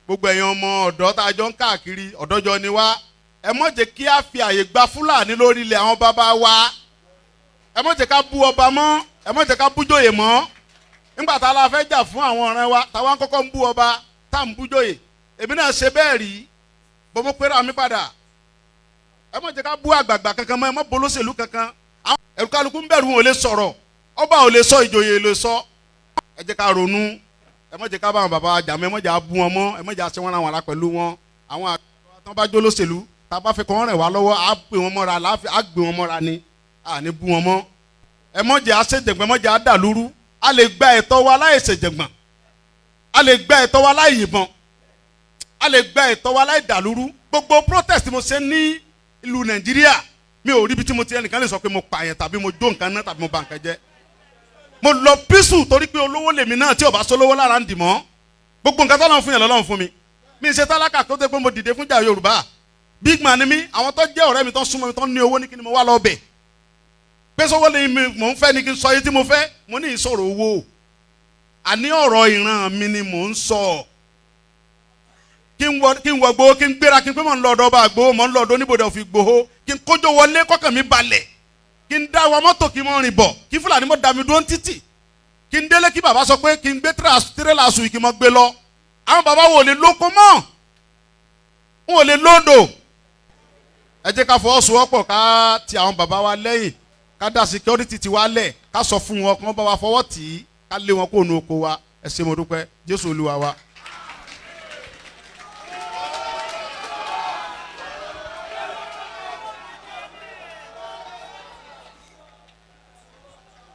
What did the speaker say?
gbogbo ẹ̀yin ọmọ ọ̀dọ́ tá a jọ ń káàkiri ọ̀dọ́jọ́ ni wá ẹ má jẹ́ kí a fi àyè gba Fúlàní lórí ilẹ̀ àwọn bàbá wa ẹ má jẹ́ ká bú ọba mọ́ ẹ má jẹ́ ká bú jòyè mọ́ nígbà tá a la fẹ́ jà fún àwọn ọ̀rẹ́ wa táwa ń kọ́kọ́ ń bú ọba tá à ń bú jòyè èmi náà ṣe bẹ́ẹ̀ rí bọ́mọ pẹ́rẹ́ àmì padà ẹ má jẹ́ ká bú àgbààgbà kankan mọ́ ẹ má bolóṣèlú kankan àwọn ẹ̀rù kálukú ń bẹ̀rù wọn ò lè sọ̀rọ̀ ọba ò lè sọ ìjòyè lè sọ ẹ jẹ́ ká ronú ẹ má jẹ́ ká bá àwọn bàbá jà mọ́ ẹ má jẹ́ bú wọn mọ́ ẹ má jẹ́ àṣẹ wọn ra wọn la pẹ̀lú wọn àwọn àgbà tó bá jó lóṣèlú tá a bá fẹ́ kọ́ wọn rẹ̀ wá lọ́wọ́ á gbé wọn mọ́ra láàfin á gbé wọn mọ́ra ni à ní bú wọn mọ́ ẹ má jẹ́ àṣejẹ̀gbọ́n ẹ má jẹ́ àdàlúrú a lè gba ẹ̀tọ́ wa láì ṣèjẹ̀gbọ́n a lè gba ẹ̀tọ́ wa láì yìnbọn a lè gba ẹ̀tọ́ wa láì dàlúrú gbogbo protest mo ṣe ní ìlú Nàìjíríà mi ò rí ibi tí mo ti ẹnìkan lè sọ pé mo pààyàn tàbí mo jó nǹkan náà tàbí mo bà nǹkan jẹ́ mo lọ písù torí pé olówó lèmi náà tí ò bá sólówó lára ń dì mọ́ gbogbo nǹkan tó lọ́n fún yàn lọ́lọ́run fún mi mi ṣe tálákà tó dé pé mo dìde fún jà Yorùbá big man ni mi àwọn tó jẹ́ ọ̀rẹ́ mi tó súnmọ́ mi tó ní owó ní kí ni mo wá lọ bẹ̀ pé sọ́wọ́ lè mi mò ń fẹ́ ni kí n sọ yìí tí mo fẹ́ mo ní ìsọ̀rọ̀ owó àní ọ̀rọ̀ ìran mi ni mò ń sọ kí n wọ gbowó kí n gbéra kí n pé mò ń lọ ọ̀dọ̀ ọba àgbowó mò ń lọ ọ̀dọ̀ oníbodè òfin gbowó kí n kójó wọlé kọ́kàn mi balẹ̀ kí n dá wa mọ́tò kí n mọ́ rìn bọ̀ kí Fúlàní mọ́ dá mi dúró títì kí n délé kí bàbá sọ pé kí n gbé tírélà sùn kí n mọ́ gbé lọ àwọn bàbá wo lè lóko mọ́ wọn ò lè lóńdò ẹ jẹ́ ká fọwọ́sowọ́pọ̀ ká ti àwọn bàbá wa lẹ́yìn ká dá security ti wá lẹ̀ ká sọ fún wọn kí wọ́n bá wa fọwọ́ tì í ká lé wọn kó nu oko wa ẹ ṣé mo dúpẹ́ Jésù Olúwa wa.